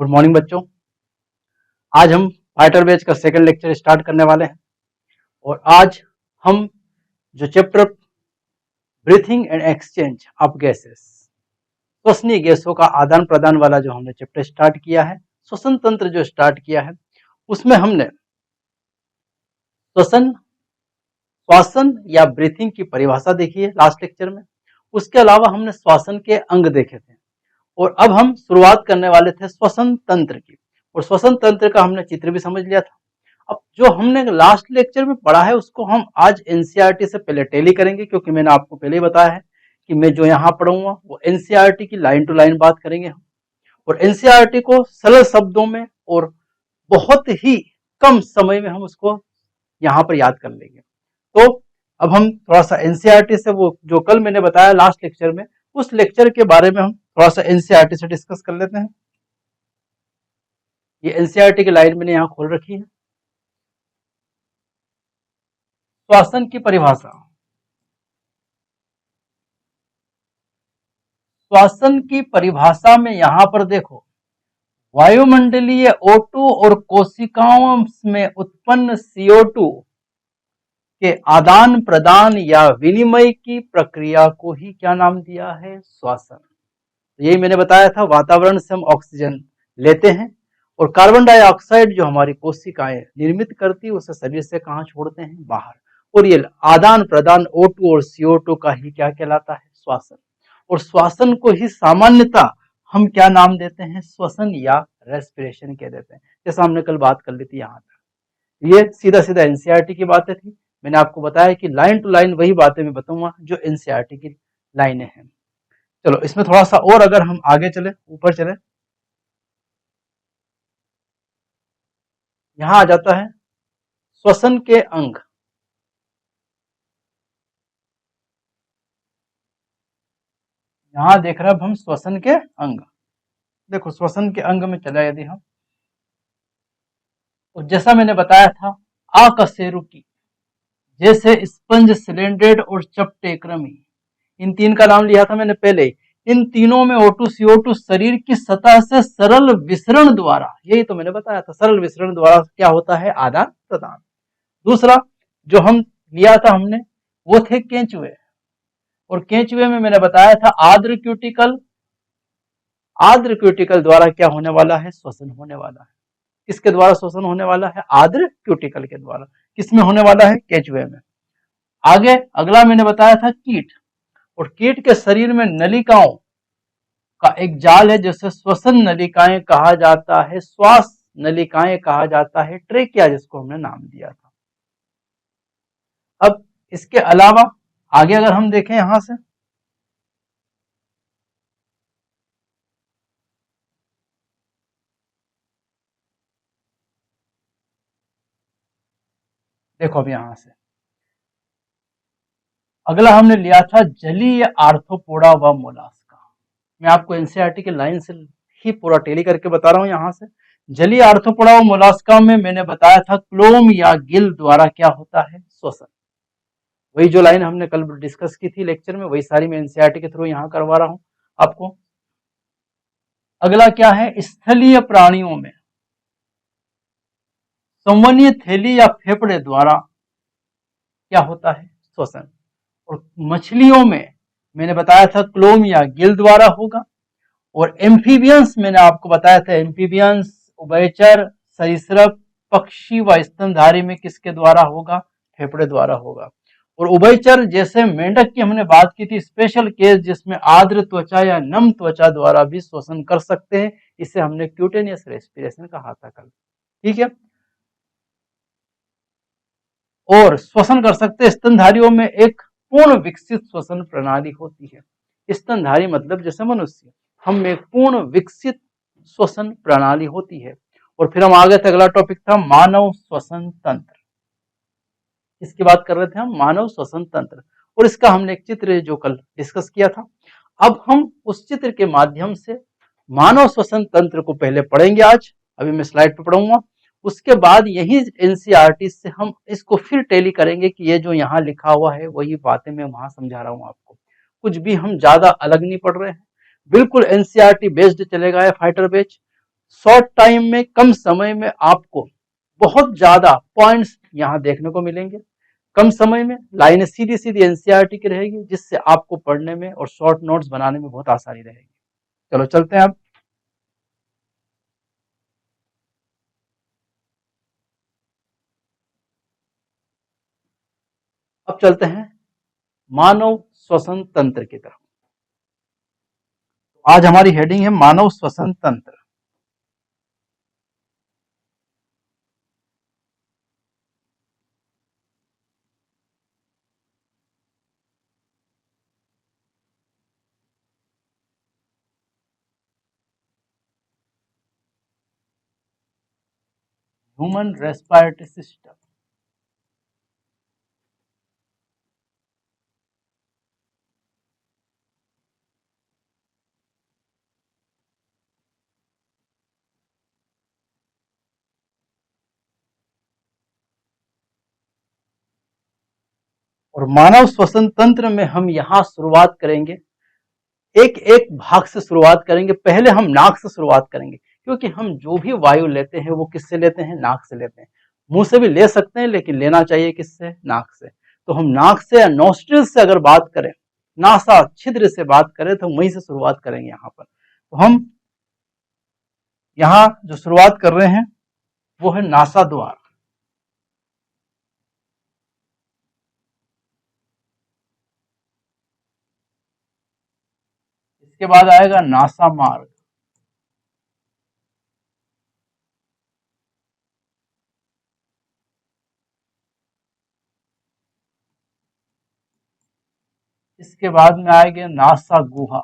Good morning बच्चों। आज हम फाइटर बैच का सेकंड लेक्चर स्टार्ट करने वाले हैं और आज हम जो chapter breathing and exchange of gases, श्वसनीय गैसों का आदान प्रदान वाला जो हमने चैप्टर स्टार्ट किया है, श्वसन तंत्र जो स्टार्ट किया है, उसमें हमने श्वासन या ब्रीथिंग की परिभाषा देखी है लास्ट लेक्चर में। उसके अलावा हमने श्वासन के अंग देखे थे और अब हम शुरुआत करने वाले थे श्वसन तंत्र की, और श्वसन तंत्र का हमने चित्र भी समझ लिया था। अब जो हमने लास्ट लेक्चर में पढ़ा है उसको हम आज एनसीईआरटी से पहले टैली करेंगे, क्योंकि मैंने आपको पहले ही बताया है कि मैं जो यहाँ पढ़ूंगा वो एनसीईआरटी की लाइन टू लाइन बात करेंगे हम, और एनसीईआरटी को सरल शब्दों में और बहुत ही कम समय में हम उसको यहाँ पर याद कर लेंगे। तो अब हम थोड़ा सा एनसीईआरटी से, वो जो कल मैंने बताया लास्ट लेक्चर में, उस लेक्चर के बारे में हम थोड़ा सा एनसीईआरटी से डिस्कस कर लेते हैं। ये एनसीईआरटी की लाइन मैंने यहाँ खोल रखी है। श्वासन की परिभाषा, श्वासन की परिभाषा में यहां पर देखो, वायुमंडलीय O2 और कोशिकाओं में उत्पन्न CO2 के आदान प्रदान या विनिमय की प्रक्रिया को ही क्या नाम दिया है? श्वासन। यही मैंने बताया था, वातावरण से हम ऑक्सीजन लेते हैं और कार्बन डाइऑक्साइड जो हमारी कोशिकाएं निर्मित करती है उसे शरीर से कहाँ छोड़ते हैं? बाहर। और ये आदान प्रदान O2 और CO2 का ही क्या कहलाता है? श्वासन। और श्वासन को ही सामान्यतः हम क्या नाम देते हैं? श्वसन या रेस्पिरेशन कह देते हैं, जैसा हमने कल बात कर ली थी। यहाँ तक ये सीधा सीधा एनसीईआरटी की बातें थी। मैंने आपको बताया कि लाइन टू लाइन वही बातें मैं बताऊंगा जो एनसीईआरटी की लाइनें हैं। चलो इसमें थोड़ा सा और अगर हम आगे चले, ऊपर चले, यहां आ जाता है श्वसन के अंग। यहां देख रहे हैं हम श्वसन के अंग। देखो श्वसन के अंग में चला यदि हम, तो जैसा मैंने बताया था, आकशेरुकी जैसे स्पंज, सिलेंडेड और चपटेक्रमी, इन तीन का नाम लिया था मैंने पहले। इन तीनों में O2 CO2 शरीर की सतह से सरल विसरण द्वारा, यही तो मैंने बताया था, सरल विसरण द्वारा क्या होता है? आदान प्रदान। दूसरा जो हम लिया था हमने, वो थे केंचुए, और केंचुए में मैंने बताया था आर्द्र क्यूटिकल, आर्द्र क्यूटिकल द्वारा क्या होने वाला है? श्वसन होने वाला है। किसके द्वारा श्वसन होने वाला है? आर्द्र क्यूटिकल के द्वारा। किसमें होने वाला है? केंचुए में। आगे अगला मैंने बताया था कीट, और कीट के शरीर में नलिकाओं का एक जाल है जिसे श्वसन नलिकाएं कहा जाता है, श्वास नलिकाएं कहा जाता है, ट्रेकिया जिसको हमने नाम दिया था। अब इसके अलावा आगे अगर हम देखें यहां से, देखो अब यहां से अगला हमने लिया था जलीय आर्थ्रोपोडा व मोलास्का। मैं आपको एनसीईआरटी के लाइन से ही पूरा टेली करके बता रहा हूं। यहां से जलीय आर्थ्रोपोडा व मोलास्का में मैंने बताया था क्लोम या गिल द्वारा क्या होता है? श्वसन। वही जो लाइन हमने कल डिस्कस की थी लेक्चर में, वही सारी मैं एनसीईआरटी के थ्रू यहां करवा रहा हूं आपको। अगला क्या है? स्थलीय प्राणियों में संवहनीय थैली या फेफड़े द्वारा क्या होता है? श्वसन। और मछलियों में मैंने बताया था क्लोम या गिल द्वारा होगा। और एम्फीबियंस मैंने आपको बताया था, एम्फीबियंस, उभयचर, सरीसृप, पक्षी व स्तनधारी में किसके द्वारा होगा? फेफड़े द्वारा होगा। और उभयचर जैसे मेंढक की हमने बात की थी, स्पेशल केस जिसमें आर्द्र त्वचा या नम त्वचा द्वारा भी श्वसन कर सकते हैं, इसे हमने क्यूटेनियस रेस्पिरेशन कहा था कल। ठीक है। और श्वसन कर सकते हैं स्तनधारियों में एक पूर्ण विकसित श्वसन प्रणाली होती है। स्तनधारी मतलब जैसे मनुष्य, हम में एक पूर्ण विकसित श्वसन प्रणाली होती है। और फिर हम आगे थे, अगला टॉपिक था मानव श्वसन तंत्र। इसकी बात कर रहे थे हम, मानव श्वसन तंत्र, और इसका हमने एक चित्र जो कल डिस्कस किया था। अब हम उस चित्र के माध्यम से मानव श्वसन तंत्र को पहले पढ़ेंगे आज, अभी मैं स्लाइड पे पढ़ूंगा। उसके बाद यही एनसीईआरटी से हम इसको फिर टैली करेंगे कि ये जो यहाँ लिखा हुआ है वही बातें मैं वहां समझा रहा हूँ आपको। कुछ भी हम ज्यादा अलग नहीं पढ़ रहे हैं, बिल्कुल एनसीईआरटी बेस्ड चलेगा ये फाइटर बैच। शॉर्ट टाइम में, कम समय में आपको बहुत ज्यादा पॉइंट्स यहां देखने को मिलेंगे। कम समय में लाइनें सीधी सीधी एनसीईआरटी की रहेगी, जिससे आपको पढ़ने में और शॉर्ट नोट्स बनाने में बहुत आसानी रहेगी। चलो चलते हैं अब चलते हैं मानव श्वसन तंत्र की तरफ। आज हमारी हेडिंग है मानव श्वसन तंत्र। Human respiratory system. और मानव श्वसन तंत्र में हम यहां शुरुआत करेंगे, एक एक भाग से शुरुआत करेंगे। पहले हम नाक से शुरुआत करेंगे, क्योंकि हम जो भी वायु लेते हैं वो किससे लेते हैं, नाक से लेते हैं। मुंह से भी ले सकते हैं, लेकिन लेना चाहिए किससे, नाक से। तो हम नाक से या नोस्ट्रिल से अगर बात करें, नासा छिद्र से बात करें, तो वहीं से शुरुआत करेंगे यहाँ पर। तो हम यहाँ जो शुरुआत कर रहे हैं वो है नासा द्वार। इसके बाद आएगा नासा मार्ग। इसके बाद में आएगा नासा गुहा।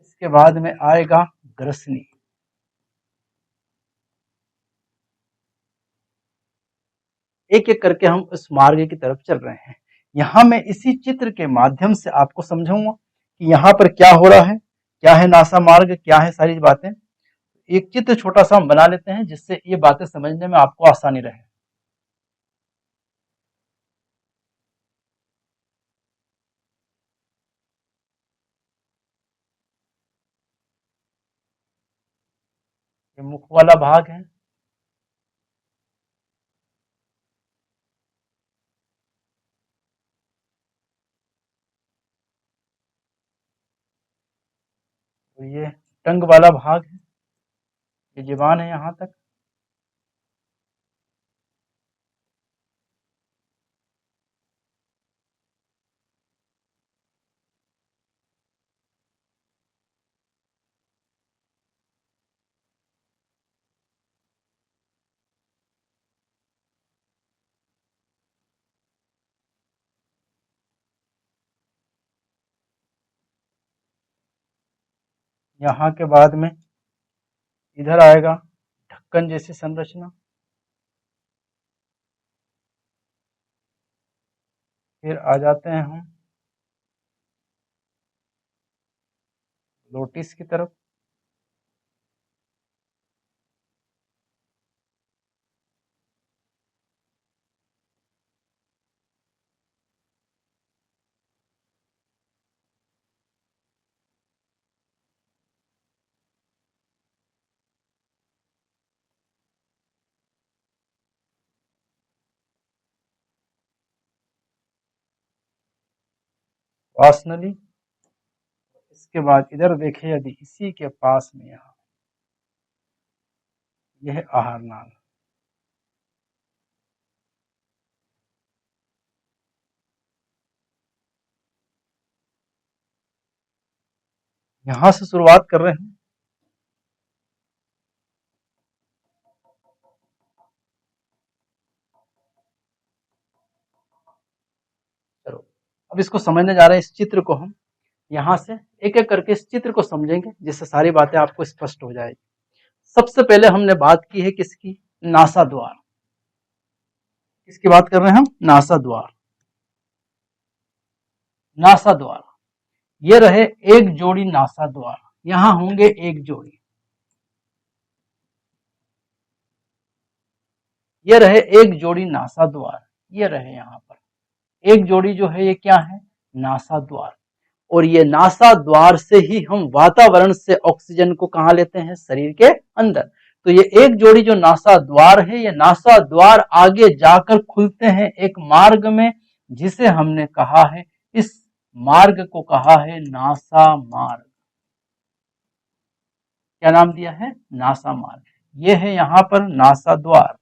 इसके बाद में आएगा ग्रसनी। एक एक करके हम उस मार्ग की तरफ चल रहे हैं। यहां मैं इसी चित्र के माध्यम से आपको समझाऊंगा कि यहाँ पर क्या हो रहा है, क्या है नासा मार्ग, क्या है सारी बातें। एक चित्र छोटा सा हम बना लेते हैं, जिससे ये बातें समझने में आपको आसानी रहे। ये मुख वाला भाग है। तो ये टंग वाला भाग है, ये जीवान है यहाँ तक। यहाँ के बाद में इधर आएगा ढक्कन जैसी संरचना। फिर आ जाते हैं हम लोटिस की तरफ। वासनली। इसके बाद इधर देखें, यदि इसी के पास में यहाँ यह आहार नाल। यहां से शुरुआत कर रहे हैं। चलो अब इसको समझने जा रहे हैं, इस चित्र को हम यहां से एक एक करके इस चित्र को समझेंगे, जिससे सारी बातें आपको स्पष्ट हो जाएगी। सबसे पहले हमने बात की है किसकी, नासा द्वार। किसकी बात कर रहे हैं हम, नासा द्वार। नासा द्वार, ये रहे एक जोड़ी नासा द्वार। यहां होंगे एक जोड़ी, ये रहे एक जोड़ी नासा द्वार। ये रहे यहाँ पर एक जोड़ी, जो है ये क्या है, नासा द्वार। और ये नासा द्वार से ही हम वातावरण से ऑक्सीजन को कहाँ लेते हैं, शरीर के अंदर। तो ये एक जोड़ी जो नासा द्वार है, ये नासा द्वार आगे जाकर खुलते हैं एक मार्ग में, जिसे हमने कहा है, इस मार्ग को कहा है नासा मार्ग। क्या नाम दिया है, नासा मार्ग। ये है यहां पर नासा द्वार,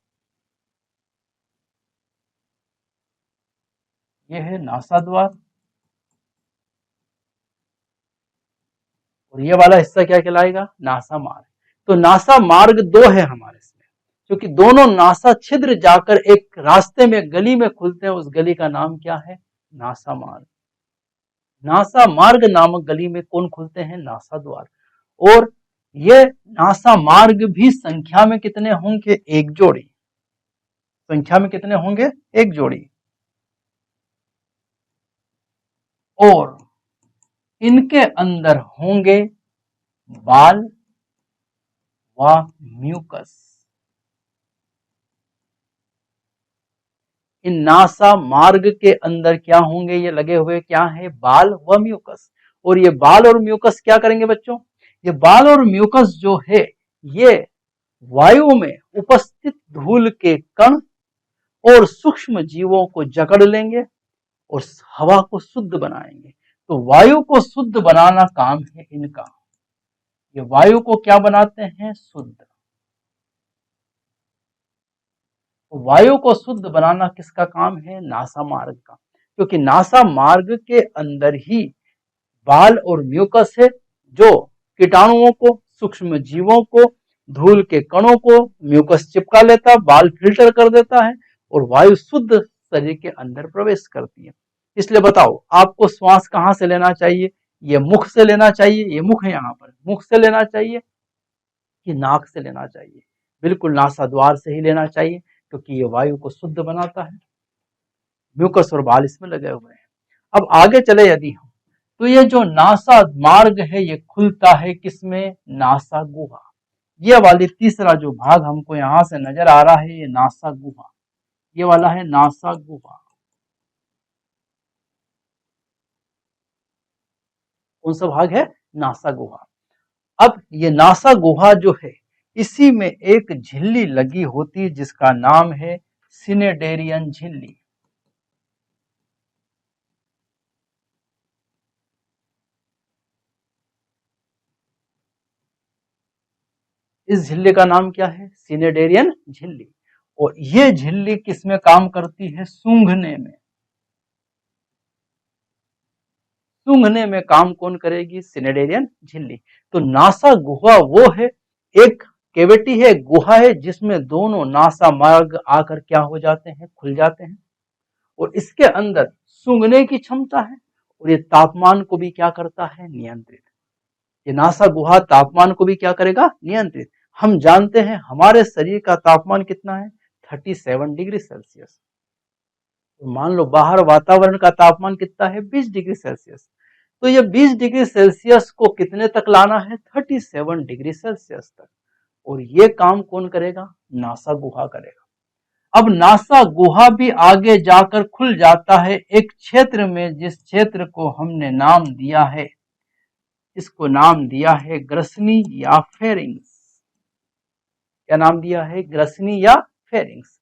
ये है नासा द्वार, और ये वाला हिस्सा क्या कहलाएगा, नासा मार्ग। तो नासा मार्ग दो है हमारे इसमें, क्योंकि दोनों नासा छिद्र जाकर एक रास्ते में गली में खुलते हैं, उस गली का नाम क्या है, नासा मार्ग। नासा मार्ग नामक गली में कौन खुलते हैं, नासा द्वार। और ये नासा मार्ग भी संख्या में कितने होंगे, एक जोड़ी। संख्या में कितने होंगे, एक जोड़ी। और इनके अंदर होंगे बाल व म्यूकस। इन नासा मार्ग के अंदर क्या होंगे, ये लगे हुए क्या है, बाल व म्यूकस। और ये बाल और म्यूकस क्या करेंगे बच्चों, ये बाल और म्यूकस जो है, ये वायु में उपस्थित धूल के कण और सूक्ष्म जीवों को जकड़ लेंगे और हवा को शुद्ध बनाएंगे। तो वायु को शुद्ध बनाना काम है इनका। ये वायु को क्या बनाते हैं, शुद्ध। तो वायु को शुद्ध बनाना किसका काम है, नासा मार्ग का। क्योंकि नासा मार्ग के अंदर ही बाल और म्यूकस है, जो कीटाणुओं को, सूक्ष्म जीवों को, धूल के कणों को म्यूकस चिपका लेता, बाल फिल्टर कर देता है और वायु शुद्ध शरीर के अंदर प्रवेश करती है। इसलिए बताओ, आपको श्वास कहां से लेना चाहिए, ये मुख से लेना चाहिए, ये मुख है यहाँ पर, मुख से लेना चाहिए कि नाक से लेना चाहिए, बिल्कुल नासा द्वार से ही लेना चाहिए, क्योंकि ये वायु को शुद्ध बनाता है। म्यूकस और बाल इसमें लगे हुए हैं। अब आगे चले यदि हम, तो ये जो नासा मार्ग है, ये खुलता है किसमें, नासा गुहा। ये वाली तीसरा जो भाग हमको यहां से नजर आ रहा है, ये नासा गुहा, ये वाला है नासा गुहा। कौन सा भाग है, नासा गुहा। अब ये नासा गुहा जो है, इसी में एक झिल्ली लगी होती है, जिसका नाम है सिनेडेरियन झिल्ली। इस झिल्ली का नाम क्या है, सिनेडेरियन झिल्ली। और ये झिल्ली किसमें काम करती है, सूंघने में। सूंघने में काम कौन करेगी, सिनेडेरियन झिल्ली। तो नासा गुहा वो है, एक केविटी है, गुहा है, जिसमें दोनों नासा मार्ग आकर क्या हो जाते हैं, खुल जाते हैं। और इसके अंदर सूंघने की क्षमता है, और ये तापमान को भी क्या करता है, नियंत्रित। ये नासा गुहा तापमान को भी क्या करेगा, नियंत्रित। हम जानते हैं हमारे शरीर का तापमान कितना है, 37 डिग्री सेल्सियस। तो मान लो बाहर वातावरण का तापमान कितना है, 20 डिग्री सेल्सियस। तो ये 20 डिग्री सेल्सियस को कितने तक लाना है, 37 डिग्री सेल्सियस तक। और ये काम कौन करेगा, नासा गुहा करेगा। अब नासा गुहा भी आगे जाकर खुल जाता है एक क्षेत्र में, जिस क्षेत्र को हमने नाम दिया है, इसको नाम दिया है ग्रसनी या फेरिंग्स। क्या नाम दिया है, ग्रसनी या फेरिंग्स।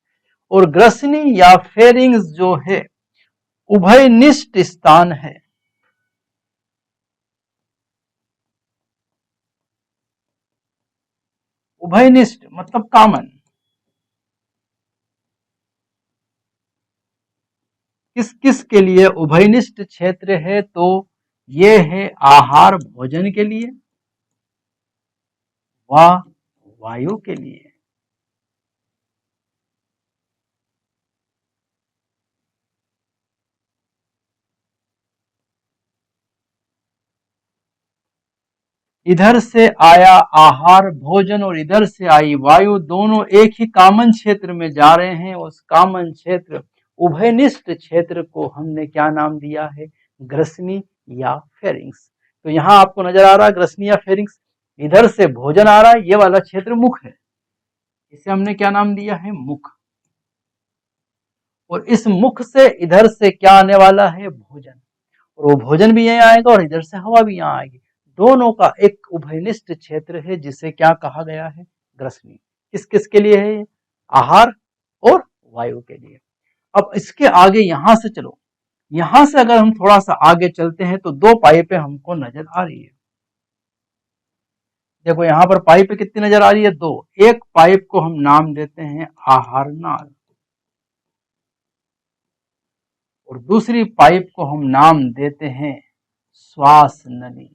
और ग्रसनी या फेरिंग्स जो है, उभयनिष्ठ स्थान है। उभयनिष्ठ मतलब कॉमन। किस किस के लिए उभयनिष्ठ क्षेत्र है, तो ये है आहार भोजन के लिए व वायु के लिए। इधर से आया आहार भोजन और इधर से आई वायु, दोनों एक ही कॉमन क्षेत्र में जा रहे हैं। उस कॉमन क्षेत्र, उभयनिष्ठ क्षेत्र को हमने क्या नाम दिया है, ग्रसनी या फेरिंग्स। तो यहां आपको नजर आ रहा है ग्रसनी या फेरिंग्स। इधर से भोजन आ रहा है, ये वाला क्षेत्र मुख है, इसे हमने क्या नाम दिया है, मुख। और इस मुख से इधर से क्या आने वाला है, भोजन। और वो भोजन भी यहीं आएगा और इधर से हवा भी यहाँ आएगी। दोनों का एक उभयनिष्ठ क्षेत्र है जिसे क्या कहा गया है, ग्रसनी। किस किस के लिए है ये, आहार और वायु के लिए। अब इसके आगे यहां से चलो, यहां से अगर हम थोड़ा सा आगे चलते हैं तो दो पाइपें हमको नजर आ रही है। देखो यहां पर पाइप कितनी नजर आ रही है, दो। एक पाइप को हम नाम देते हैं आहार नाल और दूसरी पाइप को हम नाम देते हैं श्वास नली।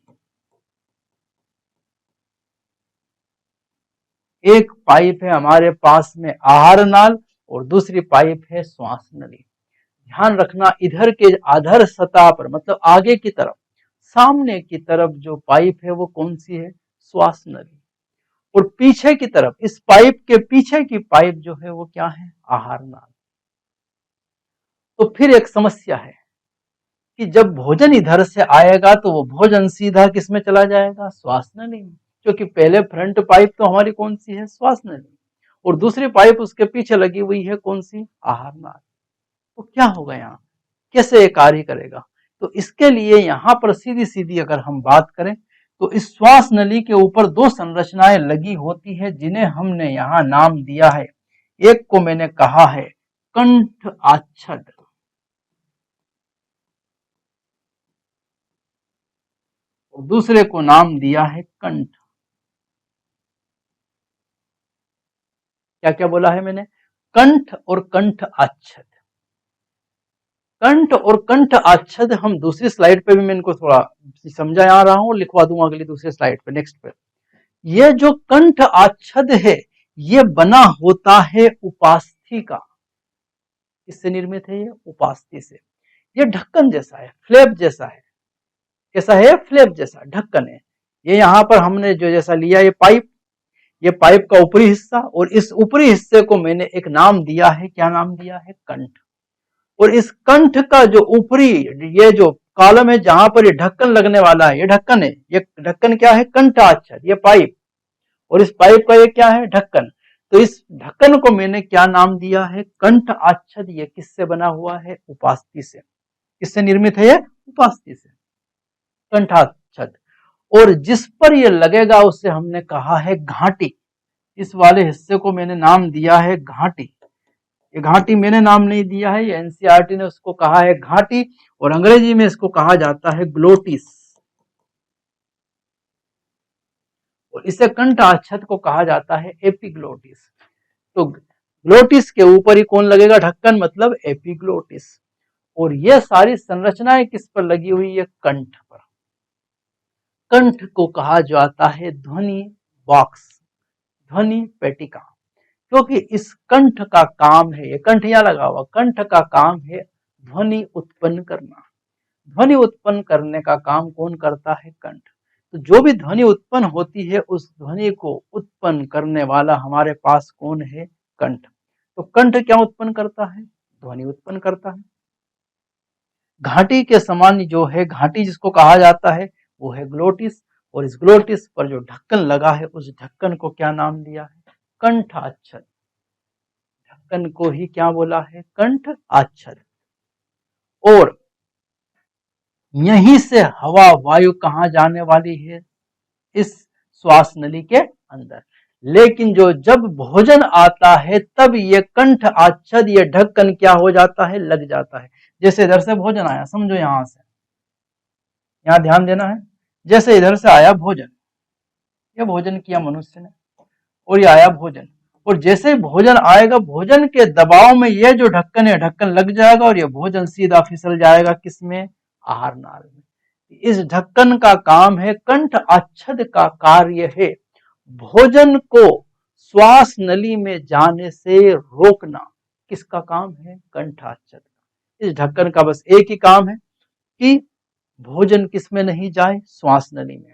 एक पाइप है हमारे पास में आहार नाल और दूसरी पाइप है श्वास नली। ध्यान रखना, इधर के आधर सतह पर मतलब आगे की तरफ, सामने की तरफ जो पाइप है वो कौन सी है, श्वास नली। और पीछे की तरफ, इस पाइप के पीछे की पाइप जो है वो क्या है, आहार नाल। तो फिर एक समस्या है कि जब भोजन इधर से आएगा तो वो भोजन सीधा किस में चला जाएगा, श्वास नली में, क्योंकि पहले फ्रंट पाइप तो हमारी कौन सी है, श्वास नली, और दूसरी पाइप उसके पीछे लगी हुई है कौन सी, आहार नाल। तो क्या होगा यहाँ, कैसे ये कार्य करेगा। तो इसके लिए यहाँ पर सीधी सीधी अगर हम बात करें तो इस श्वास नली के ऊपर दो संरचनाएं लगी होती है जिन्हें हमने यहाँ नाम दिया है। एक को मैंने कहा है कंठ आच्छद और दूसरे को नाम दिया है कंठ। क्या क्या बोला है मैंने, कंठ और कंठ आच्छद। कंठ और कंठ आच्छद हम दूसरी स्लाइड पे भी मैं इनको थोड़ा समझा आ रहा हूं, लिखवा दूंगा अगली दूसरी स्लाइड पे, नेक्स्ट पे। ये जो कंठ आच्छद है ये बना होता है उपास्थि का। किससे निर्मित है ये, उपास्थि से। ये ढक्कन जैसा है, फ्लैप जैसा है। कैसा है, फ्लैप जैसा ढक्कन है। ये यहाँ पर हमने जो जैसा लिया ये पाइप, ये पाइप का ऊपरी हिस्सा, और इस ऊपरी हिस्से को मैंने एक नाम दिया है, क्या नाम दिया है, कंठ। और इस कंठ का जो ऊपरी ये जो कॉलम है जहां पर ये ढक्कन लगने वाला है, ये ढक्कन है, ये ढक्कन क्या है, कंठ आच्छद, ये पाइप, और इस पाइप का ये क्या है, ढक्कन। तो इस ढक्कन को मैंने क्या नाम दिया है, कंठ आच्छद। ये किससे बना हुआ है, उपास्थि से। किससे निर्मित है ये, उपास्थि से, कंठाच्छद। और जिस पर ये लगेगा उसे हमने कहा है घाटी। इस वाले हिस्से को मैंने नाम दिया है घाटी। ये घाटी मैंने नाम नहीं दिया है, ये एनसीईआरटी ने उसको कहा है घाटी, और अंग्रेजी में इसको कहा जाता है ग्लोटिस, और इसे कंठ आच्छद को कहा जाता है एपिग्लोटिस। तो ग्लोटिस के ऊपर ही कौन लगेगा, ढक्कन, मतलब एपिग्लोटिस। और ये सारी संरचनाएं किस पर लगी हुई है, कंठ पर। कंठ को कहा जाता है ध्वनि बॉक्स, ध्वनि पेटिका, क्योंकि इस कंठ का काम है, ये कंठ यहां लगा हुआ, कंठ का काम है ध्वनि उत्पन्न करना। ध्वनि उत्पन्न करने का काम कौन करता है, कंठ। तो जो भी ध्वनि उत्पन्न होती है उस ध्वनि को उत्पन्न करने वाला हमारे पास कौन है, कंठ। तो कंठ क्या उत्पन्न करता है, ध्वनि उत्पन्न करता है। घाटी के समान जो है, घाटी जिसको कहा जाता है वो है ग्लोटिस, और इस ग्लोटिस पर जो ढक्कन लगा है उस ढक्कन को क्या नाम दिया है, कंठ आच्छद। ढक्कन को ही क्या बोला है, कंठ आच्छद। और यहीं से हवा वायु कहां जाने वाली है, इस श्वास नली के अंदर। लेकिन जो जब भोजन आता है तब ये कंठ आच्छद, ये ढक्कन क्या हो जाता है, लग जाता है। जैसे इधर से भोजन आया, समझो यहां से, यहां ध्यान देना है। जैसे इधर से आया भोजन, ये भोजन किया मनुष्य ने, और ये आया भोजन, और जैसे भोजन आएगा भोजन के दबाव में ये जो ढक्कन है, ढक्कन लग जाएगा और ये भोजन सीधा फिसल जाएगा किसमें, आहार नाल में। इस ढक्कन का काम है, कंठ आच्छद का कार्य है भोजन को श्वास नली में जाने से रोकना। किसका काम है, कंठ आच्छद। इस ढक्कन का बस एक ही काम है कि भोजन किस में नहीं जाए, श्वास नली में।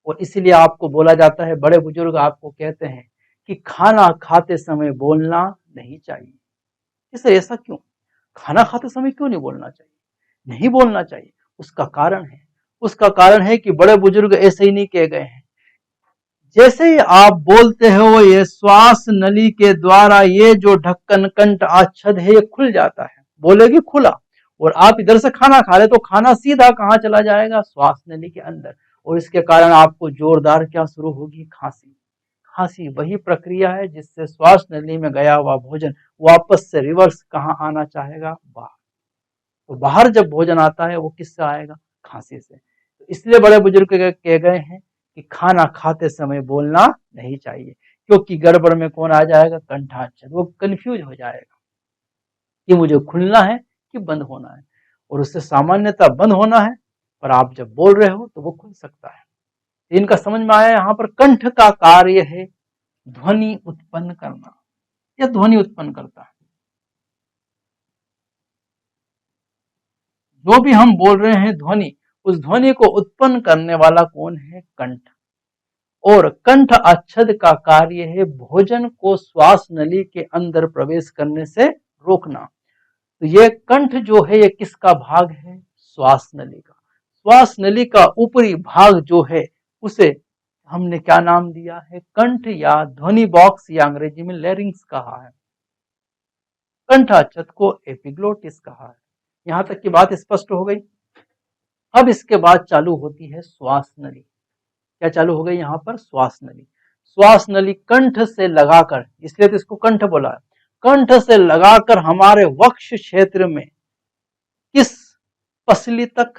और इसीलिए आपको बोला जाता है, बड़े बुजुर्ग आपको कहते हैं कि खाना खाते समय बोलना नहीं चाहिए। इसे ऐसा क्यों, खाना खाते समय क्यों नहीं बोलना चाहिए, नहीं बोलना चाहिए। उसका कारण है, उसका कारण है कि बड़े बुजुर्ग ऐसे ही नहीं कह गए हैं। जैसे ही आप बोलते हो ये श्वास नली के द्वारा ये जो ढक्कन कंठ आच्छद है ये खुल जाता है, बोलेगी खुला, और आप इधर से खाना खा रहे तो खाना सीधा कहाँ चला जाएगा, श्वास नली के अंदर, और इसके कारण आपको जोरदार क्या शुरू होगी, खांसी। खांसी वही प्रक्रिया है जिससे श्वास नली में गया हुआ भोजन वापस से रिवर्स कहाँ आना चाहेगा, बाहर। तो बाहर जब भोजन आता है वो किससे आएगा, खांसी से। तो इसलिए बड़े बुजुर्ग कह गए हैं कि खाना खाते समय बोलना नहीं चाहिए, क्योंकि गड़बड़ में कौन आ जाएगा, कंठाच्छेद, वो कंफ्यूज हो जाएगा कि मुझे खुलना है कि बंद होना है, और उससे सामान्यतः बंद होना है, पर आप जब बोल रहे हो तो वो खुल सकता है। इनका समझ में आया, यहाँ पर कंठ का कार्य है ध्वनि उत्पन्न करना, यह ध्वनि उत्पन्न करता है। जो भी हम बोल रहे हैं ध्वनि, उस ध्वनि को उत्पन्न करने वाला कौन है, कंठ। और कंठ अच्छद का कार्य है भोजन को श्वास नली के अंदर प्रवेश करने से रोकना। तो ये कंठ जो है ये किसका भाग है, श्वास नली का। श्वास नली का ऊपरी भाग जो है उसे हमने क्या नाम दिया है, कंठ या ध्वनि बॉक्स, या अंग्रेजी में लैरिंग्स कहा है। कंठाच्छद को एपिग्लोटिस कहा है। यहां तक की बात स्पष्ट हो गई। अब इसके बाद चालू होती है श्वास नली। क्या चालू हो गई यहाँ पर, श्वास नली। श्वास नली कंठ से लगाकर, इसलिए तो इसको कंठ बोला है, कंठ से लगाकर हमारे वक्ष क्षेत्र में किस पसली तक,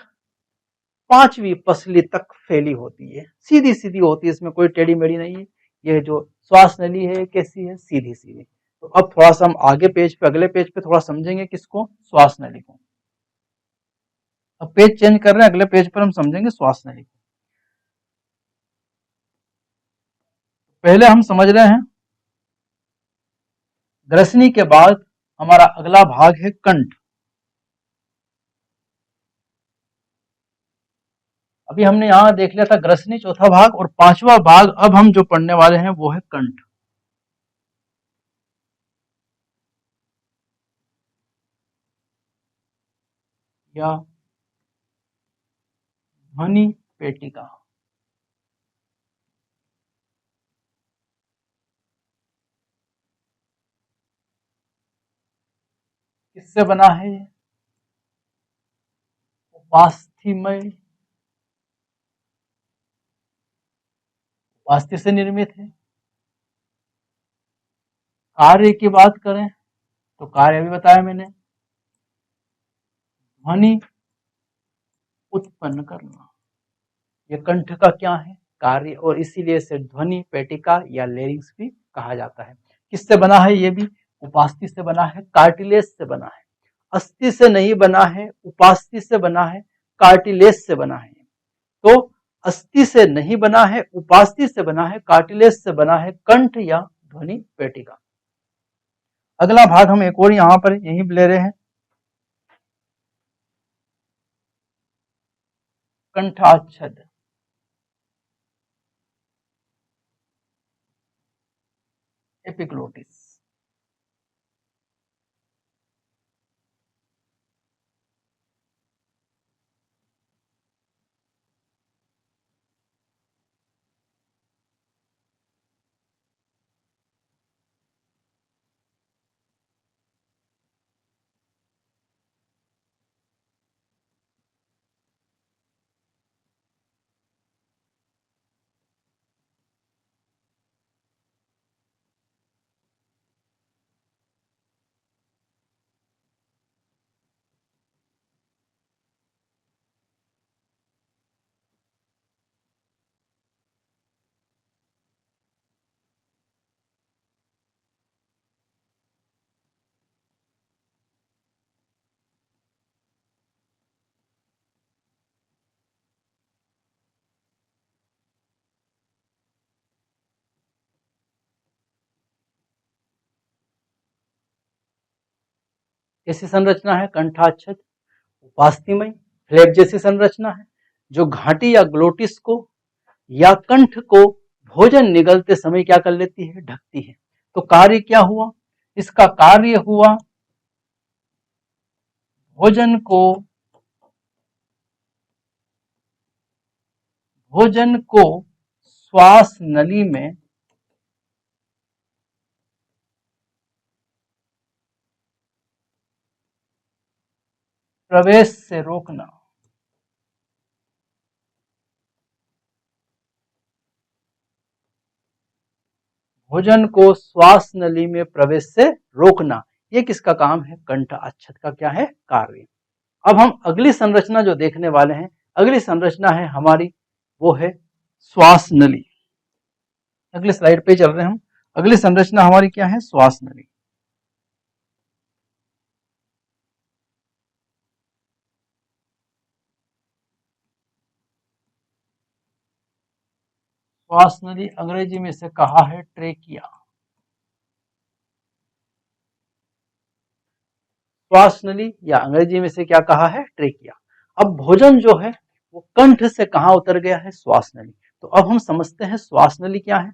पांचवी पसली तक फैली होती है, सीधी सीधी होती है, इसमें कोई टेढ़ी मेढ़ी नहीं है। यह जो श्वास नली है कैसी है, सीधी सीधी। तो अब थोड़ा सा हम आगे पेज पे, अगले पेज पे थोड़ा समझेंगे किसको, श्वास नली को। अब पेज चेंज कर रहे हैं, अगले पेज पर हम समझेंगे श्वास नली को। पहले हम समझ रहे हैं ग्रसनी के बाद हमारा अगला भाग है कंठ। अभी हमने यहां देख लिया था ग्रसनी चौथा भाग, और पांचवा भाग अब हम जो पढ़ने वाले हैं वो है कंठ या ध्वनि पेटिका। किससे बना है ये, उपास्थि से निर्मित है। कार्य की बात करें तो कार्य भी बताया मैंने, ध्वनि उत्पन्न करना, यह कंठ का क्या है, कार्य, और इसीलिए इसे ध्वनि पेटिका या लेरिंग्स भी कहा जाता है। किससे बना है ये भी, उपास्थि से बना है, कार्टिलेज से बना है, अस्थि से नहीं बना है, उपास्थि से बना है, कार्टिलेज से बना है। तो अस्थि से नहीं बना है, उपास्थि से बना है, कार्टिलेज से बना है कंठ या ध्वनि पेटिका। अगला भाग हम एक और यहां पर यही ले रहे हैं, कंठाच्छद। एपिग्लोटिस। कैसी संरचना है, कंठाच्छद उपास्थि फ्लैप जैसी संरचना है, जो घाटी या ग्लोटिस को या कंठ को भोजन निगलते समय क्या कर लेती है, ढकती है। तो कार्य क्या हुआ, इसका कार्य हुआ भोजन को श्वास नली में प्रवेश से रोकना। भोजन को श्वास नली में प्रवेश से रोकना, ये किसका काम है? कंठ अच्छत का क्या है? कार्य। अब हम अगली संरचना जो देखने वाले हैं, अगली संरचना है हमारी, वो है श्वास नली। अगले स्लाइड पे चल रहे हैं हम। अगली संरचना हमारी क्या है? श्वास नली। श्वास नली अंग्रेजी में से कहा है ट्रेकिया। श्वास नली या अंग्रेजी में से क्या कहा है? ट्रेकिया। अब भोजन जो है वो कंठ से कहां उतर गया है? श्वास नली। तो अब हम समझते हैं श्वास नली क्या है,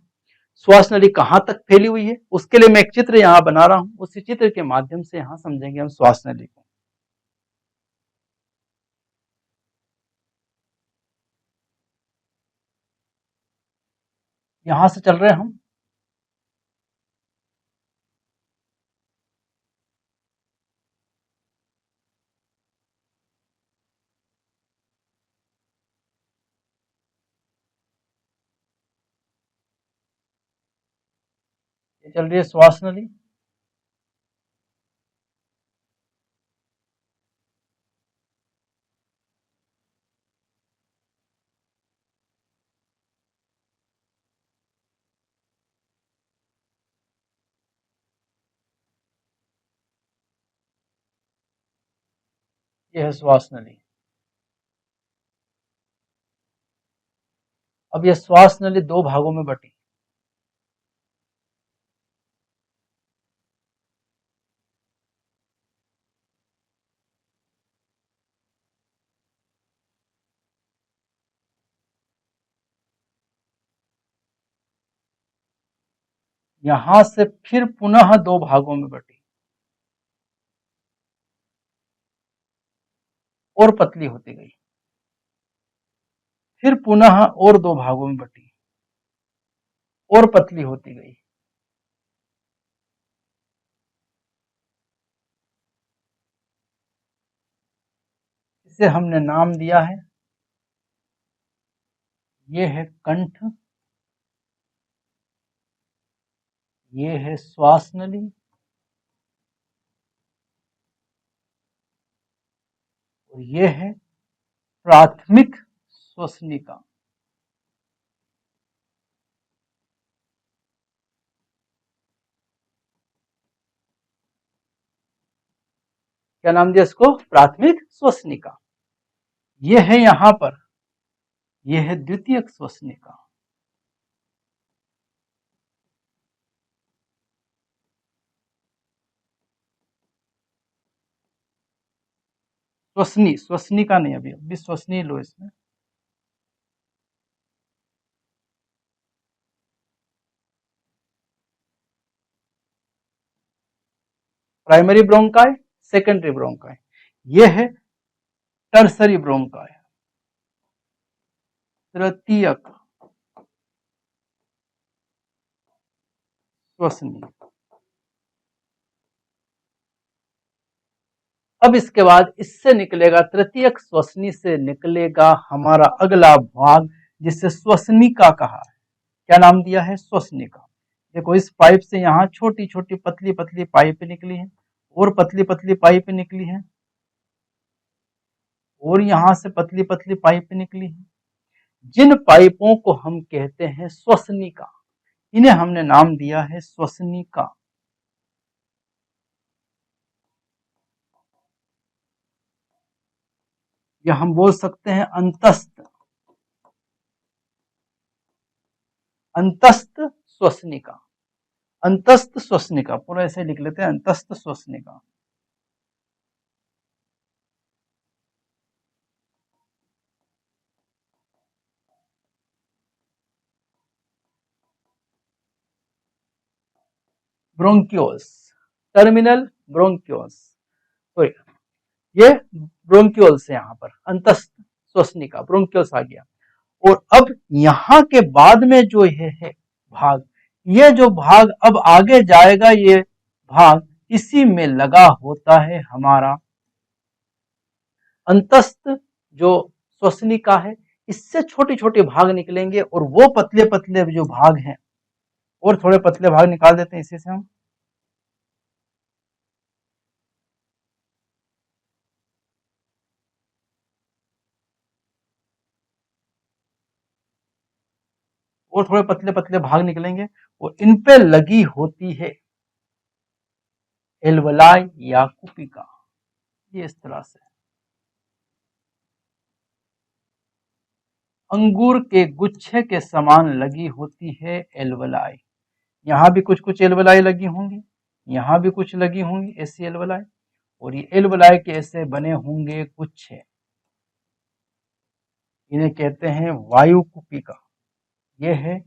श्वास नली कहां तक फैली हुई है। उसके लिए मैं एक चित्र यहां बना रहा हूं, उसी चित्र के माध्यम से यहां समझेंगे हम श्वास नली को। यहां से चल रहे हैं हम। ये चल रही है श्वास नली। ये है श्वास नली। अब ये श्वास नली दो भागों में बटी। यहां से फिर पुनः दो भागों में बटी और पतली होती गई, फिर पुनः और दो भागों में बटी और पतली होती गई। इसे हमने नाम दिया है, ये है कंठ, ये है श्वास नली, और ये है प्राथमिक श्वसनिका। क्या नाम दिया इसको? प्राथमिक श्वसनिका। ये है यहां पर, ये है द्वितीयक श्वसनिका। श्वसनी, श्वसनिका नहीं, अभी श्वसनी लो इसमें। Primary bronchi, secondary bronchi. ये है टर्सरी ब्रोंकाई, तृतीयक श्वसनी। अब इसके बाद इससे निकलेगा, तृतीयक श्वसनी से निकलेगा हमारा अगला भाग, जिसे श्वसनिका कहा है। क्या नाम दिया है? श्वसनिका। देखो इस पाइप से यहाँ छोटी छोटी पतली पतली पाइप निकली है, और पतली पतली पाइप निकली है, और यहां से पतली पतली पाइप निकली है। जिन पाइपों को हम कहते हैं श्वसनिका, इन्हें हमने नाम दिया है श्वसनिका। या हम बोल सकते हैं अंतस्थ, अंतस्थ श्वसनिका। अंतस्थ श्वसनिका पूरा ऐसे लिख लेते हैं, अंतस्थ श्वसनिका। ब्रोंक्योल्स, टर्मिनल ब्रोंक्योल्स, तो ये ब्रोंक्योल्स है, यहाँ पर अंतस्थ श्वसनिका, ब्रोंक्योल्स आ गया। और अब यहाँ के बाद में जो है भाग, ये जो भाग अब आगे जाएगा, ये भाग इसी में लगा होता है हमारा अंतस्थ जो श्वसनिका है, इससे छोटे छोटे भाग निकलेंगे और वो पतले पतले जो भाग हैं, और थोड़े पतले भाग निकाल देते हैं इसी से हम। और थोड़े पतले पतले भाग निकलेंगे और इन पे लगी होती है एल्वलाई या कुपिका। ये इस तरह से अंगूर के गुच्छे के समान लगी होती है एल्वलाई। यहाँ भी कुछ कुछ एल्वलाई लगी होंगी, यहाँ भी कुछ लगी होंगी ऐसी एल्वलाई, और ये एल्वलाई के ऐसे बने होंगे गुच्छे, इन्हें कहते हैं वायु कुपिका। ये है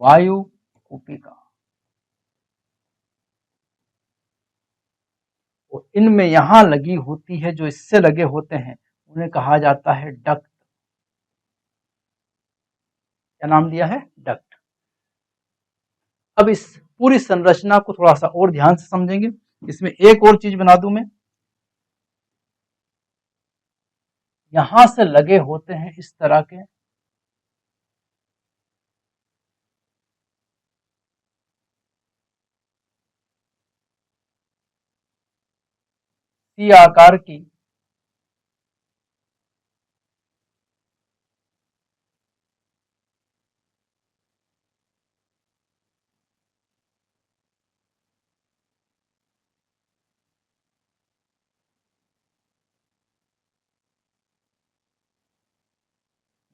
वायु कुपिका। और इनमें यहां लगी होती है, जो इससे लगे होते हैं उन्हें कहा जाता है डक्ट। क्या नाम दिया है? डक्ट। अब इस पूरी संरचना को थोड़ा सा और ध्यान से समझेंगे। इसमें एक और चीज बना दूं मैं, यहां से लगे होते हैं इस तरह के सी आकार की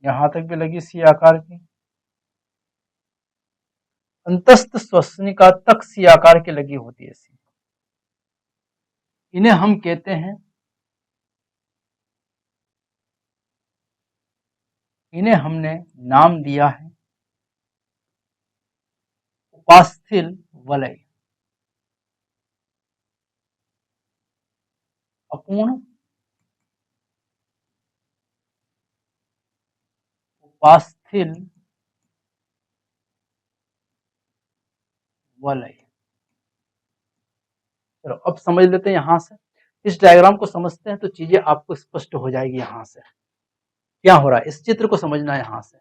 यहां तक भी लगी सी आकार की, अंतस्थ श्वसनिका तक सी आकार की लगी होती है सी। इन्हें हम कहते हैं, इन्हें हमने नाम दिया है उपास्थि वलय। अपूर्ण उपास्थि वलय। चलो अब समझ लेते हैं यहां से, इस डायग्राम को समझते हैं तो चीजें आपको स्पष्ट हो जाएगी। यहां से क्या हो रहा है, इस चित्र को समझना है। यहां से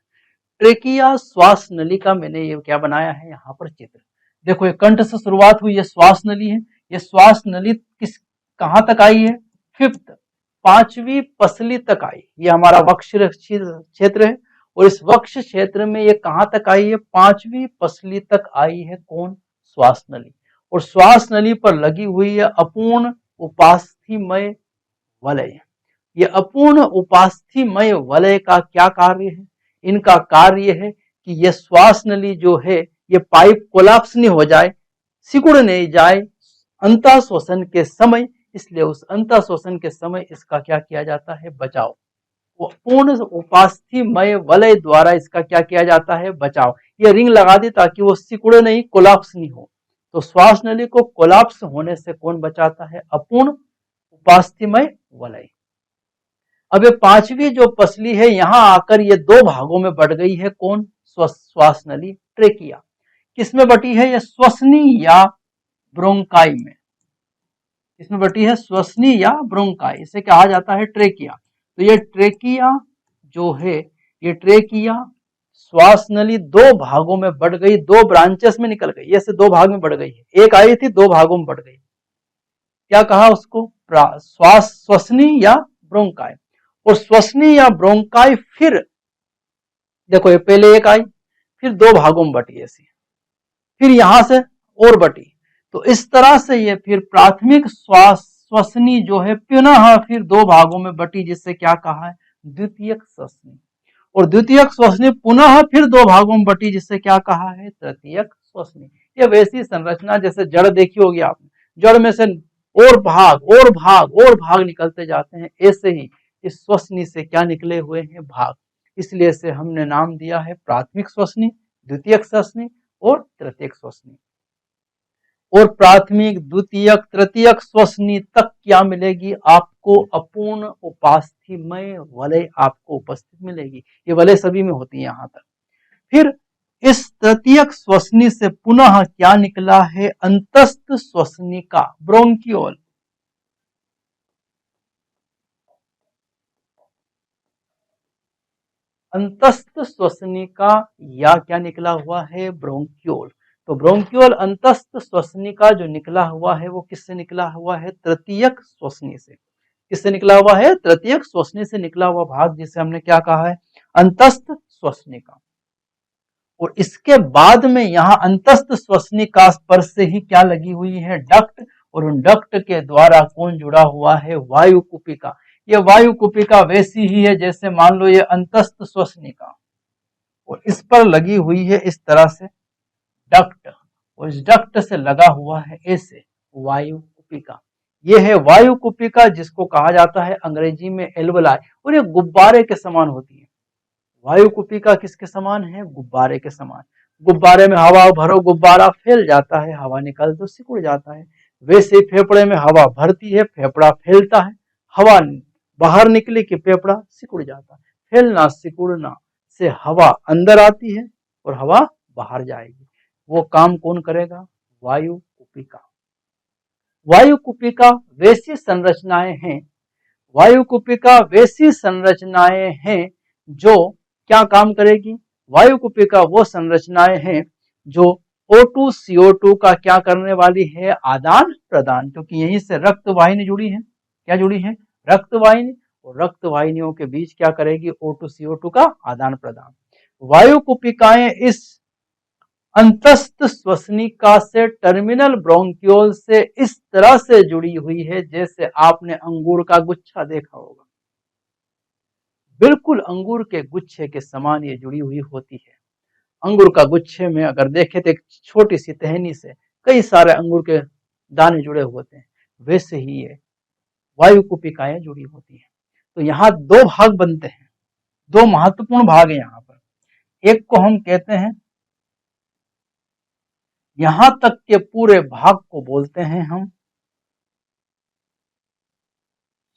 ट्रेकिया श्वास नली का मैंने ये क्या बनाया है यहाँ पर चित्र। देखो ये कंठ से शुरुआत हुई, ये श्वास नली है। ये श्वास नली किस कहां तक आई है? फिफ्थ, पांचवी पसली तक आई। ये हमारा वक्ष क्षेत्र है, और इस वक्ष क्षेत्र में ये कहां तक आई है? पांचवी पसली तक आई है। कौन? श्वास नली। और श्वास नली पर लगी हुई है अपूर्ण उपास्थीमय वलय। ये अपूर्ण उपास्थीमय वलय का क्या कार्य है? इनका कार्य है कि ये श्वास नली जो है, ये पाइप कोलैप्स नहीं हो जाए, सिकुड़ नहीं जाए अंतः श्वसन के समय। इसलिए उस अंतः श्वसन के समय इसका क्या किया जाता है? बचाव। पूर्ण उपास्थीमय वलय द्वारा इसका क्या किया जाता है? बचाव। ये रिंग लगा दी ताकि वो सिकुड़े नहीं, कोलैप्स नहीं हो। तो श्वास नली को कोलैप्स होने से कौन बचाता है? अपूर्ण उपास्थीमय वलय। अब ये पांचवी जो पसली है, यहां आकर ये दो भागों में बढ़ गई है। कौन? श्वास नली, ट्रेकिया। किसमें बटी है? ये श्वसनी या ब्रोंकाई में। इसमें बटी है श्वसनी या ब्रोंकाई, इसे कहा जाता है ट्रेकिया। तो ये ट्रेकिया जो है, ये ट्रेकिया श्वास नली दो भागों में बढ़ गई, दो ब्रांचेस में निकल गई, ऐसे दो भाग में बढ़ गई है। एक आई थी, दो भागों में बढ़ गई। क्या कहा उसको? श्वास श्वसनी या ब्रोंकाई। और श्वसनी या ब्रोंकाई फिर देखो, ये पहले एक आई, फिर दो भागों में बटी ऐसी, फिर यहां से और बटी। तो इस तरह से ये फिर प्राथमिक श्वसनी जो है पुनः फिर दो भागों में बटी, जिससे क्या कहा है? द्वितीयक श्वसनी। और द्वितीयक श्वसनी पुनः फिर दो भागों में बटी, जिससे क्या कहा है? तृतीयक श्वसनी। ये वैसी संरचना जैसे जड़ देखी होगी आपने, जड़ में से और भाग और भाग और भाग निकलते जाते हैं, ऐसे ही इस श्वसनी से क्या निकले हुए हैं? भाग। इसलिए से हमने नाम दिया है प्राथमिक श्वसनी, द्वितीयक श्वसनी और तृतीयक श्वसनी। और प्राथमिक, द्वितीयक, तृतीयक श्वसनी तक क्या मिलेगी आपको? अपूर्ण उपास्थीमय वलय आपको उपस्थित मिलेगी। ये वलय सभी में होती है यहां तक। फिर इस तृतीयक श्वसनी से पुनः क्या निकला है? अंतस्थ श्वसनी का ब्रोंकियोल। अंतस्थ श्वसनिका या क्या निकला हुआ है, ब्रोंक्यूल। तो ब्रोंक्यूल अंतस्थ श्वसनिका जो निकला हुआ है वो किससे निकला हुआ है, तृतीयक श्वसनी से। किससे निकला हुआ है, तृतीयक श्वसनी से निकला हुआ भाग जिसे हमने क्या कहा है, अंतस्थ श्वसनिका। और इसके बाद में यहाँ अंतस्थ श्वसनिका पर से ही क्या लगी हुई है, डक्ट। और उन डक्ट के द्वारा कौन जुड़ा हुआ है, वायु कुपिका। ये वायु कुपिका वैसी ही है जैसे मान लो ये अंतस्थ श्वसनिका, और इस पर लगी हुई है इस तरह से डक्ट, और इस डक्ट से लगा हुआ है ऐसे वायु कुपिका। ये है वायु कुपिका जिसको कहा जाता है अंग्रेजी में एल्वोलाई, और ये गुब्बारे के समान होती है। वायु कुपिका किसके समान है, गुब्बारे के समान। गुब्बारे में हवा भरो, गुब्बारा फैल जाता है, हवा निकल तो सिकुड़ जाता है। वैसे फेफड़े में हवा भरती है, फेफड़ा फैलता है, हवा बाहर निकली कि फेफड़ा सिकुड़ जाता है। फैलना सिकुड़ना से हवा अंदर आती है और हवा बाहर जाएगी। वो काम कौन करेगा, वायु कुपिका। वायु कुपिका वैसी संरचनाएं हैं, वायु कुपिका वैसी संरचनाएं हैं जो क्या काम करेगी, वायु कुपिका वो संरचनाएं हैं जो O2 CO2 का क्या करने वाली है, आदान प्रदान। क्योंकि यहीं से रक्त वाहिनी जुड़ी है, क्या जुड़ी है, रक्त वाहिनी। और रक्त वाहिनियों के बीच क्या करेगी, O2 CO2 का आदान प्रदान। वायु कुपिकाएं इस अंतस्थ श्वसनिका से टर्मिनल ब्रोंक्यूल से इस तरह से जुड़ी हुई है जैसे आपने अंगूर का गुच्छा देखा होगा, बिल्कुल अंगूर के गुच्छे के समान ये जुड़ी हुई होती है। अंगूर का गुच्छे में अगर देखें तो एक छोटी सी टहनी से कई सारे अंगूर के दाने जुड़े होते हैं, वैसे ही ये वायु कुपिकाएं जुड़ी होती हैं। तो यहाँ दो भाग बनते हैं, दो महत्वपूर्ण भाग है यहाँ पर। एक को हम कहते हैं, यहां तक के पूरे भाग को बोलते हैं हम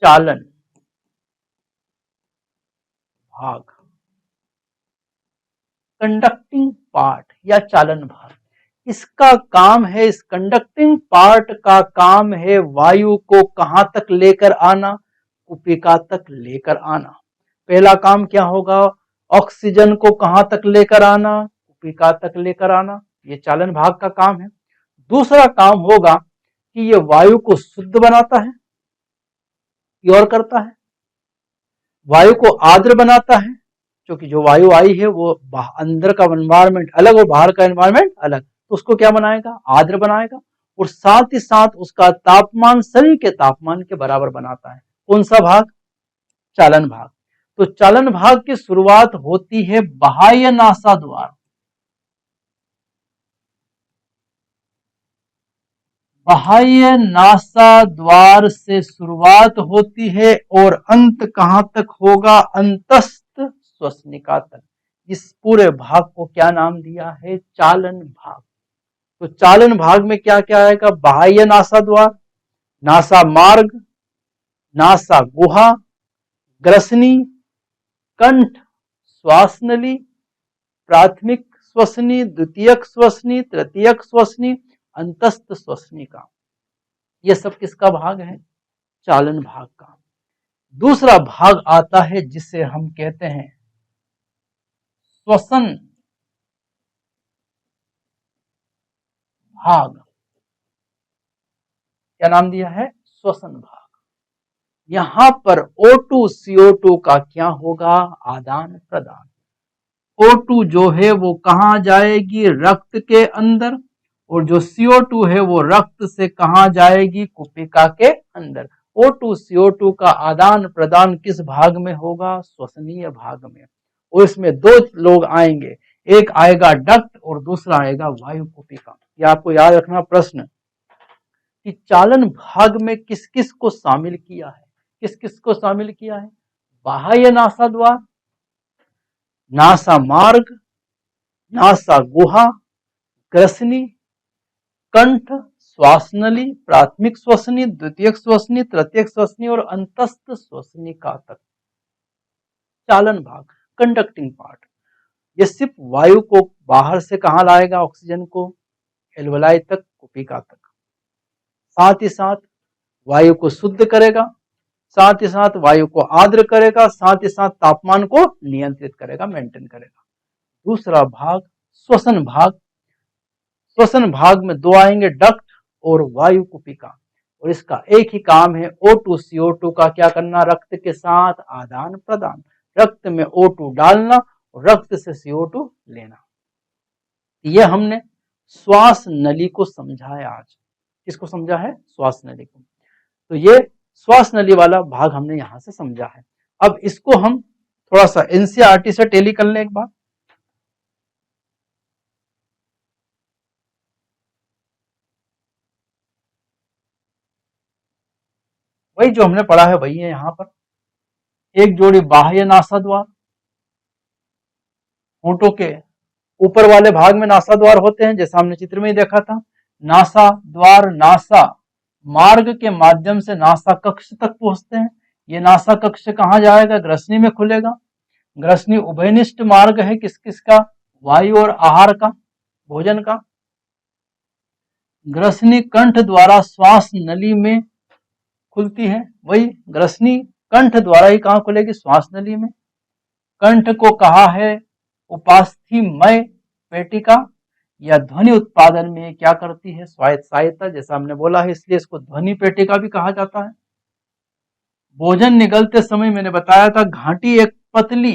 चालन भाग, कंडक्टिंग पार्ट या चालन भाग। इसका काम है, इस कंडक्टिंग पार्ट का काम है वायु को कहां तक लेकर आना, कुपिका तक लेकर आना। पहला काम क्या होगा, ऑक्सीजन को कहां तक लेकर आना, कुपिका तक लेकर आना, ये चालन भाग का काम है। दूसरा काम होगा कि ये वायु को शुद्ध बनाता है, प्योर करता है, वायु को आर्द्र बनाता है, क्योंकि जो वायु आई है वो अंदर का एनवायरमेंट अलग और बाहर का एनवायरमेंट अलग, तो उसको क्या बनाएगा, आर्द्र बनाएगा। और साथ ही साथ उसका तापमान शरीर के तापमान के बराबर बनाता है। कौन सा भाग, चालन भाग। तो चालन भाग की शुरुआत होती है बाह्य नासा द्वार, बाह्य नासा द्वार से शुरुआत होती है और अंत कहां तक होगा, अंतस्थ श्वसनिका तक। इस पूरे भाग को क्या नाम दिया है, चालन भाग। तो चालन भाग में क्या क्या आएगा, बाह्य नासा द्वार, नासा मार्ग, नासा गुहा, ग्रसनी, कंठ, श्वास नली, प्राथमिक श्वसनी, द्वितीयक श्वसनी, तृतीयक श्वसनी, अंतस्थ श्वसनिका। ये सब किसका भाग है, चालन भाग का। दूसरा भाग आता है जिसे हम कहते हैं श्वसन भाग। क्या नाम दिया है, श्वसन भाग। यहां पर O2 CO2 का क्या होगा, आदान प्रदान। O2 जो है वो कहां जाएगी, रक्त के अंदर, और जो CO2 है वो रक्त से कहां जाएगी, कुपिका के अंदर। O2 CO2 का आदान प्रदान किस भाग में होगा, श्वसनीय भाग में। और इसमें दो लोग आएंगे, एक आएगा डक्ट और दूसरा आएगा वायु कुपिका। यह आपको याद रखना प्रश्न कि चालन भाग में किस किस को शामिल किया है, किस किस को शामिल किया है, बाह्य नासा द्वार, नासा मार्ग, नासा गुहा, ग्रसनी, कंठ, श्वासनली, प्राथमिक श्वसनी, द्वितीयक श्वसनी, तृतीयक श्वसनी और अंतस्थ श्वसनिका तक। चालन भाग, कंडक्टिंग पार्ट। ये सिर्फ वायु को बाहर से कहां लाएगा, ऑक्सीजन को एल्वोलाई तक, कुपिका तक। साथ ही साथ वायु को शुद्ध करेगा, साथ ही साथ वायु को आर्द्र करेगा, साथ ही साथ तापमान को नियंत्रित करेगा, मेंटेन करेगा। दूसरा भाग श्वसन भाग। श्वसन भाग में दो आएंगे, डक्ट और वायु कुपिका, और इसका एक ही काम है O2 CO2 का क्या करना, रक्त के साथ आदान प्रदान, रक्त में O2 डालना और रक्त से CO2 लेना। ये हमने श्वास नली को समझा है आज। किसको समझा है? श्वास नली को। तो ये श्वास नली वाला भाग हमने यहां से समझा है। अब इसको हम थोड़ा सा एनसीईआरटी से टेली कर लें एक बार। वही जो हमने पढ़ा है वही है यहां पर। एक जोड़ी बाह्य नासा द्वार, होंठों के ऊपर वाले भाग में नासा द्वार होते हैं, जैसा हमने चित्र में ही देखा था। नासा द्वार नासा मार्ग के माध्यम से नासा कक्ष तक पहुंचते हैं। ये नासा कक्ष कहां जाएगा? ग्रसनी में खुलेगा। ग्रसनी उभयनिष्ठ मार्ग है किस किस का? वायु और आहार का, भोजन का। ग्रसनी कंठ द्वारा श्वास नली में खुलती है। वही ग्रसनी कंठ द्वारा ही कहां खुलेगी? श्वास नली में। कंठ को कहा है उपास्थीमय पेटिका, या ध्वनि उत्पादन में क्या करती है? सहायता, जैसा हमने बोला है, इसलिए इसको ध्वनि पेटिका भी कहा जाता है। भोजन निगलते समय मैंने बताया था घाटी एक पतली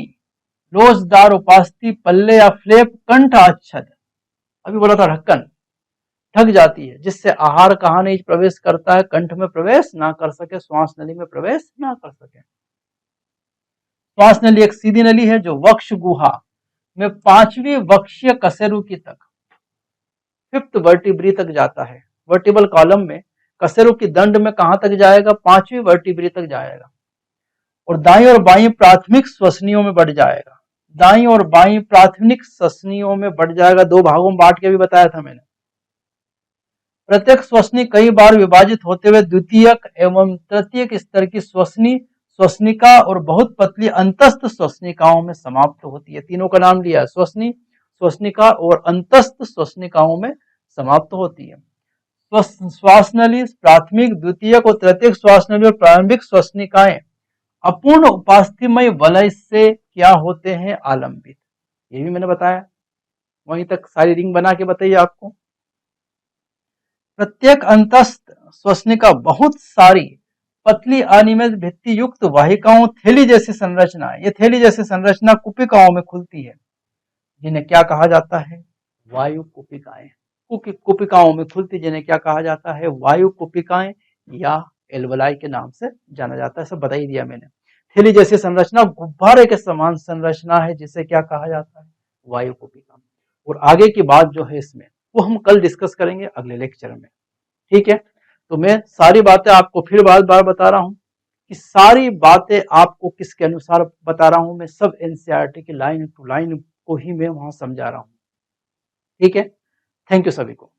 लोचदार उपास्थि पल्ले या फ्लेप कंठ आच्छद, अभी बोला था ढक्कन, ढक जाती है, जिससे आहार कहाँ नहीं प्रवेश करता है? कंठ में प्रवेश ना कर सके, श्वास नली में प्रवेश ना कर सके। श्वास नली एक सीधी नली है जो वक्ष गुहा में पांचवी वक्षीय कशेरुकी तक, फिफ्थ वर्टिब्री तक जाता है। वर्टिबल कॉलम में कशेरुकी दंड में कहां तक जाएगा? पांचवी वर्टिब्री तक जाएगा, और दाई और बाई प्राथमिक श्वसनियों में बढ़ जाएगा। दाई और बाई प्राथमिक श्वसनियों में बढ़ जाएगा, दो भागों में बांट के भी बताया था मैंने। प्रत्येक श्वसनी कई बार विभाजित होते हुए द्वितीयक एवं तृतीयक स्तर की श्वसनी, श्वसनिका और बहुत पतली अंतस्थ श्वसनिकाओं में समाप्त होती है। तीनों का नाम लिया है, श्वसनी, श्वसनिका और अंतस्थ श्वसनिकाओं में समाप्त होती है। श्वासनली प्राथमिक, द्वितीयक और तृतीयक श्वासनली और प्रारंभिक श्वसनिकाएं अपूर्ण उपास्थीमय वलय से क्या होते हैं? आलंबित। ये भी मैंने बताया, वहीं तक सारी रिंग बना के बताइए आपको। प्रत्येक अंतस्थ श्वसनिका बहुत सारी पतली अनियमित भित्ति युक्त वाहिकाओं, थैली जैसी संरचना, ये थैली जैसी संरचना कुपिकाओं में खुलती है, जिन्हें क्या कहा जाता है? वायु कुपिकाएं। कुपिकाओं में खुलती जिन्हें क्या कहा जाता है? वायु कुपिकाएं, या एल्वलाई के नाम से जाना जाता है। सब बता ही दिया मैंने। थैली जैसी संरचना गुब्बारे के समान संरचना है, जिसे क्या कहा जाता है? वायु कुपिका। और आगे की बात जो है इसमें, वो हम कल डिस्कस करेंगे अगले लेक्चर में, ठीक है। तो मैं सारी बातें आपको फिर बार बार बता रहा हूं कि सारी बातें आपको किसके अनुसार बता रहा हूं मैं, सब एनसीईआरटी की लाइन टू लाइन को ही मैं वहां समझा रहा हूं, ठीक है। थैंक यू सभी को।